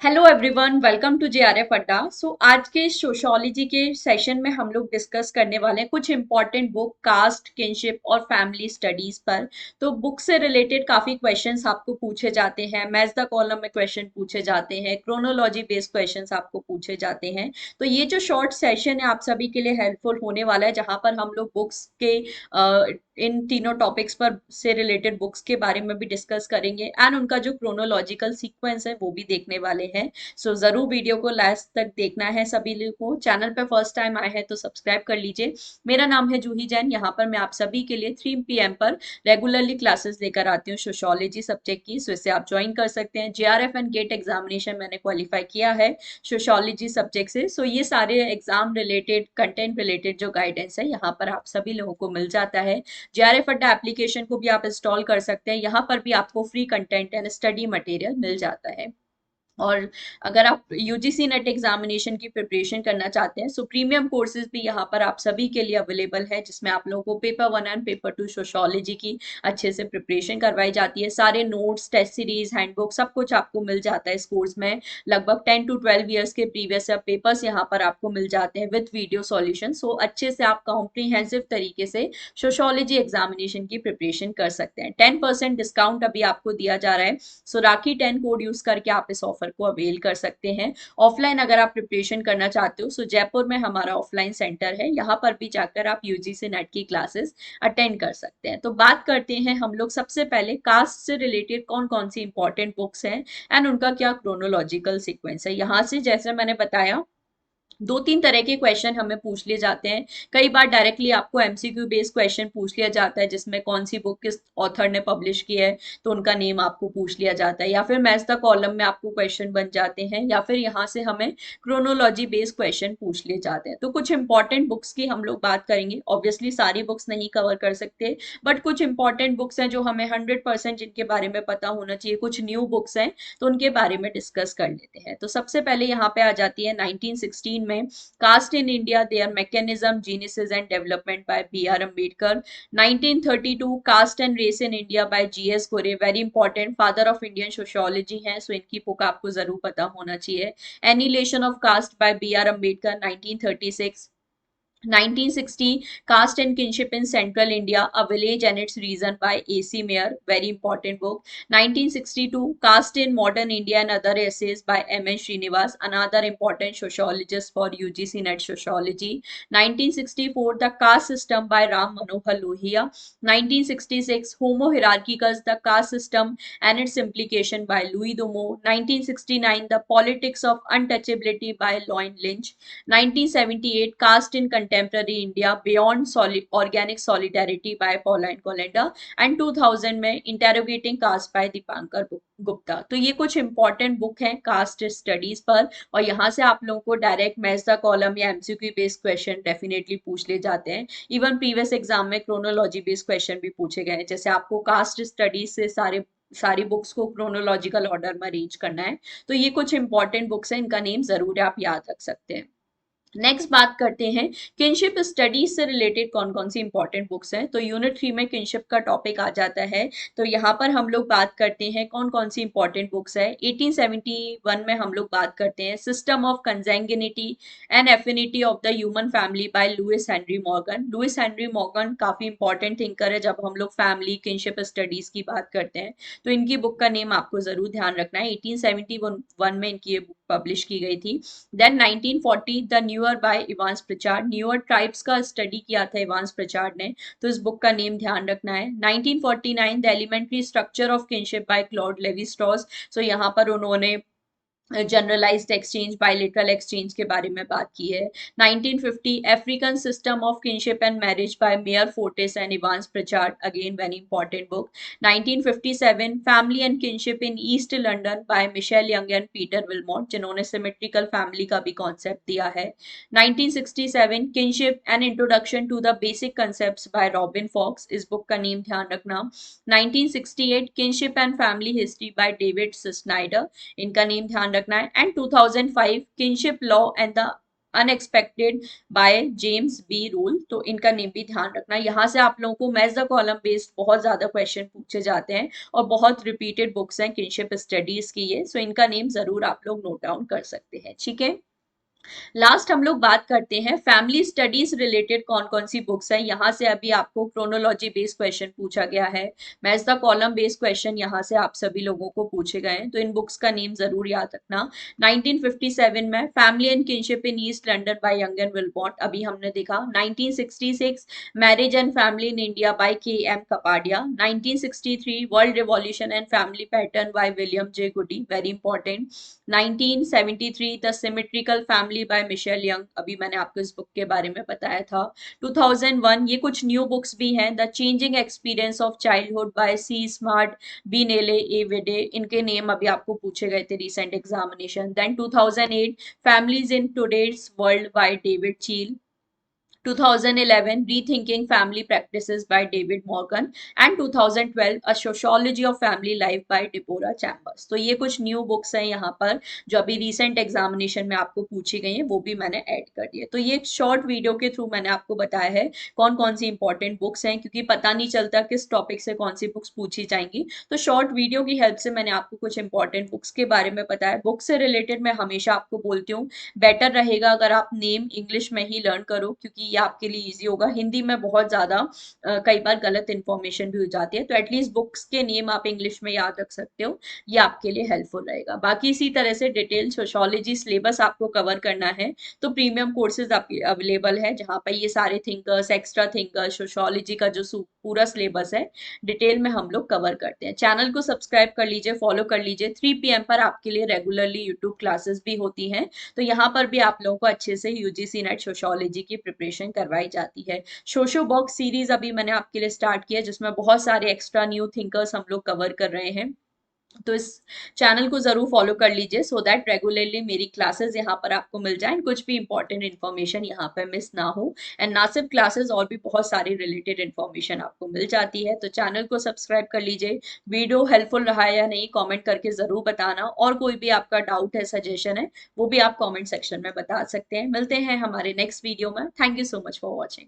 Hello everyone, welcome to JRF Adda. आज के sociology के सेशन में हम लोग डिस्कस करने वाले हैं कुछ इंपॉर्टेंट बुक कास्ट किनशिप और फैमिली स्टडीज पर। तो बुक से रिलेटेड काफी क्वेश्चंस आपको पूछे जाते हैं, मैच द कॉलम में क्वेश्चन पूछे जाते हैं, क्रोनोलॉजी बेस्ड क्वेश्चंस आपको पूछे जाते हैं। तो ये जो शॉर्ट सेशन है आप सभी के लिए हेल्पफुल होने वाला है, जहां पर हम लोग बुक्स के इन तीनों टॉपिक्स पर से रिलेटेड बुक्स के बारे में भी डिस्कस करेंगे एंड उनका जो क्रोनोलॉजिकल सीक्वेंस है वो भी देखने वाले हैं। जरूर वीडियो को लास्ट तक देखना है। सभी लोगों को चैनल पे फर्स्ट टाइम आए हैं तो सब्सक्राइब कर लीजिए। मेरा नाम है जूही जैन। यहाँ पर मैं आप सभी के लिए 3 PM पर रेगुलरली क्लासेस लेकर आती हूँ सोशोलॉजी सब्जेक्ट की। इसे आप ज्वाइन कर सकते हैं। जेआरएफ एंड गेट एग्जामिनेशन मैंने क्वालिफाई किया है सोशोलॉजी सब्जेक्ट से। ये सारे एग्जाम रिलेटेड कंटेंट रिलेटेड जो गाइडेंस है यहाँ पर आप सभी लोगों को मिल जाता है। जेआरएफ अड्डा एप्लीकेशन को भी आप इंस्टॉल कर सकते हैं। यहाँ पर भी आपको free content and study material मिल जाता है। और अगर आप यूजीसी नेट एग्जामिनेशन की प्रिपरेशन करना चाहते हैं सो प्रीमियम कोर्सेज भी यहाँ पर आप सभी के लिए अवेलेबल है, जिसमें आप लोगों को पेपर 1 एंड पेपर 2 सोशोलॉजी की अच्छे से प्रिपरेशन करवाई जाती है। सारे नोट्स, टेस्ट सीरीज, हैंडबुक सब कुछ आपको मिल जाता है इस कोर्स में। लगभग 10 to 12 ईयर्स के प्रीवियस पेपर्स यहाँ पर आपको मिल जाते हैं विथ वीडियो सॉल्यूशन। अच्छे से आप कॉम्प्रीहेंसिव तरीके से सोशोलॉजी एग्जामिनेशन की प्रिपरेशन कर सकते हैं। 10% डिस्काउंट अभी आपको दिया जा रहा है। राखी 10 कोड यूज करके आप इस ऑफर को अवेल कर सकते हैं। ऑफलाइन अगर आप प्रिपरेशन करना चाहते हो जयपुर में हमारा ऑफलाइन सेंटर है, यहाँ पर भी जाकर आप यूजीसी नेट की क्लासेस अटेंड कर सकते हैं। तो बात करते हैं हम लोग सबसे पहले कास्ट से रिलेटेड कौन कौन सी इंपॉर्टेंट बुक्स हैं एंड उनका क्या क्रोनोलॉजिकल सीक्वेंस है। यहाँ से जैसे मैंने बताया 2-3 तरह के क्वेश्चन हमें पूछ लिए जाते हैं। कई बार डायरेक्टली आपको एमसीक्यू बेस्ड क्वेश्चन पूछ लिया जाता है, जिसमें कौन सी बुक किस ऑथर ने पब्लिश की है तो उनका नेम आपको पूछ लिया जाता है, या फिर मैच द कॉलम में आपको क्वेश्चन बन जाते हैं, या फिर यहाँ से हमें क्रोनोलॉजी बेस्ड क्वेश्चन पूछ लिए जाते हैं। तो कुछ इंपॉर्टेंट बुक्स की हम लोग बात करेंगे। ऑब्वियसली सारी बुक्स नहीं कवर कर सकते, बट कुछ इंपॉर्टेंट बुक्स हैं जो हमें 100% जिनके बारे में पता होना चाहिए। कुछ न्यू बुक्स हैं तो उनके बारे में डिस्कस कर लेते हैं। तो सबसे पहले यहाँ पे आ जाती है 1916 में caste in India their mechanism genesis and development by B R Ambedkar. 1932 caste and race in India by G S Ghurye, very important, father of Indian sociology है, इनकी बुक आपको जरूर पता होना चाहिए। Annihilation of caste by B R Ambedkar 1936। 1960 caste and kinship in central india, a village and its reason by AC Mayer, very important book. 1962 caste in modern india and other essays by MN Srinivas, another important sociologist for UGC net sociology. 1964 the caste system by Ram Manohar Lohia. 1966 homo hierarchicus, the caste system and its implication by Louis Dumo. 1969 the politics of untouchability by Loin Lynch. 1978 Caste in Contemporary India Beyond Organic Solidarity by Pauline Kolenda and 2000 में Interrogating Caste by Dipankar Gupta. तो ये कुछ important book हैं cast studies पर, और यहाँ से आप लोगों को डायरेक्ट मैच द कॉलम या एमसीक्यू बेस्ड क्वेश्चन डेफिनेटली पूछ ले जाते हैं। इवन प्रीवियस एग्जाम में क्रोनोलॉजी बेस्ड क्वेश्चन भी पूछे गए हैं, जैसे आपको कास्ट स्टडीज से सारी बुक्स को क्रोनोलॉजिकल ऑर्डर में अरेंज करना है। तो ये कुछ इंपॉर्टेंट बुक्स हैं, इनका नेम जरूर आप याद रख सकते हैं। नेक्स्ट बात करते हैं किनशिप स्टडीज से रिलेटेड कौन कौन सी इंपॉर्टेंट बुक्स हैं। तो यूनिट 3 में किनशिप का टॉपिक आ जाता है। तो यहाँ पर हम लोग बात करते हैं कौन कौन सी इंपॉर्टेंट बुक्स है। 1871 में हम लोग बात करते हैं system of consanguinity and affinity of the human family by Lewis Henry Morgan. Lewis Henry Morgan काफी इंपॉर्टेंट थिंकर है जब हम लोग फैमिली किनशिप स्टडीज की बात करते हैं, तो इनकी बुक का नेम आपको जरूर ध्यान रखना है। 1871 में इनकी ये बुक पब्लिश की गई थी। Then 1940 the Nuer by Evans Pritchard, Nuer tribes का स्टडी किया था इवांस प्रिचार्ड ने, तो इस बुक का नेम ध्यान रखना है। 1949 the elementary structure of kinship by Claude Levi Strauss, यहाँ पर उन्होंने जनरलाइज्ड एक्सचेंज बायलेटरल एक्सचेंज के बारे में बात की है। 1950 African system of kinship and marriage by Meyer Fortes and Evans Pritchard, again very important book. 1957 family and kinship in East London by Michael Young and Peter Willmott, जिन्होंने symmetrical family का भी concept दिया है। 1967 kinship and introduction to the basic concepts by Robin Fox, इस book का name ध्यान रखना। 1968 kinship and family history by David Schneider, इनका नेम ध्यान रखना है। And 2005 kinship law and the unexpected by James B Rule, तो इनका नेम भी ध्यान रखना। यहाँ से आप लोगों को मैच द कॉलम बेस्ड बहुत ज्यादा क्वेश्चन पूछे जाते हैं और बहुत रिपीटेड बुक्स हैं किनशिप स्टडीज की ये, सो इनका नेम जरूर आप लोग नोट डाउन कर सकते हैं, ठीक है। लास्ट हम लोग बात करते हैं फैमिली स्टडीज रिलेटेड कौन कौन सी बुक्स है। यहाँ से अभी आपको क्रोनोलॉजी बेस्ड क्वेश्चन पूछा गया है, match the column based question यहाँ से आप सभी लोगों को पूछे गए हैं, तो इन बुक्स का नेम जरूर याद रखना। 1957 में family and kinship in East London by Young and Willmott, अभी हमने देखा। 1966 marriage and family in India by K M Kapadia. 1963 world revolution and family pattern by William J Goode, very important. 1973 the symmetrical family by Michael Young, अभी मैंने आपको इस book के बारे में बताया था। 2001 ये कुछ न्यू बुक्स भी हैं, the changing experience of childhood by C Smart B Neale A विडे, इनके नेम अभी आपको पूछे गए थे recent examination. Then 2008 families in today's world by David Cheal. 2011 Rethinking Family Practices by David Morgan and 2012 A Sociology of Family Life by Deborah Chambers। तो ये कुछ new books हैं यहाँ पर जो अभी रिसेंट एग्जामिनेशन में आपको पूछी गई हैं, वो भी मैंने ऐड कर दिए। तो ये एक शॉर्ट वीडियो के थ्रू मैंने आपको बताया है कौन कौन सी इंपॉर्टेंट बुक्स हैं, क्योंकि पता नहीं चलता किस टॉपिक से कौन सी बुक्स पूछी जाएंगी, तो शॉर्ट वीडियो की हेल्प से मैंने आपको कुछ इंपॉर्टेंट बुक्स के बारे में बताया। बुक से रिलेटेड मैं हमेशा आपको बोलती हूँ बेटर रहेगा अगर आप नेम इंग्लिश में ही लर्न करो, क्योंकि ये आपके लिए इजी होगा। हिंदी में बहुत ज्यादा कई बार गलत इंफॉर्मेशन भी हो जाती है, तो एटलीस्ट बुक्स के नेम आप इंग्लिश में याद रख सकते हो, ये आपके लिए हेल्पफुल रहेगा। बाकी इसी तरह से डिटेल सोशियोलॉजी सिलेबस आपको कवर करना है तो प्रीमियम कोर्सेज अवेलेबल है, जहाँ पर ये सारे थिंकर्स, एक्स्ट्रा थिंकर्स, सोशियोलॉजी का जो पूरा सिलेबस है डिटेल में हम लोग कवर करते हैं। चैनल को सब्सक्राइब कर लीजिए, फॉलो कर लीजिए। 3 PM पर आपके लिए रेगुलरली यूट्यूब क्लासेस भी होती हैं, तो यहाँ पर भी आप लोगों को अच्छे से यूजीसी नेट सोशियोलॉजी की प्रिपरेशन करवाई जाती है। सोशो बॉक्स सीरीज अभी मैंने आपके लिए स्टार्ट किया, जिसमें बहुत सारे एक्स्ट्रा न्यू थिंकर्स हम लोग कवर कर रहे हैं, तो इस चैनल को जरूर फॉलो कर लीजिए सो दैट रेगुलरली मेरी क्लासेस यहाँ पर आपको मिल जाएं, कुछ भी इंपॉर्टेंट इन्फॉर्मेशन यहाँ पर मिस ना हो। एंड ना सिर्फ क्लासेस, और भी बहुत सारी रिलेटेड इन्फॉर्मेशन आपको मिल जाती है, तो चैनल को सब्सक्राइब कर लीजिए। वीडियो हेल्पफुल रहा है या नहीं कमेंट करके जरूर बताना, और कोई भी आपका डाउट है, सजेशन है, वो भी आप कमेंट सेक्शन में बता सकते हैं। मिलते हैं हमारे नेक्स्ट वीडियो में। Thank you so much for watching.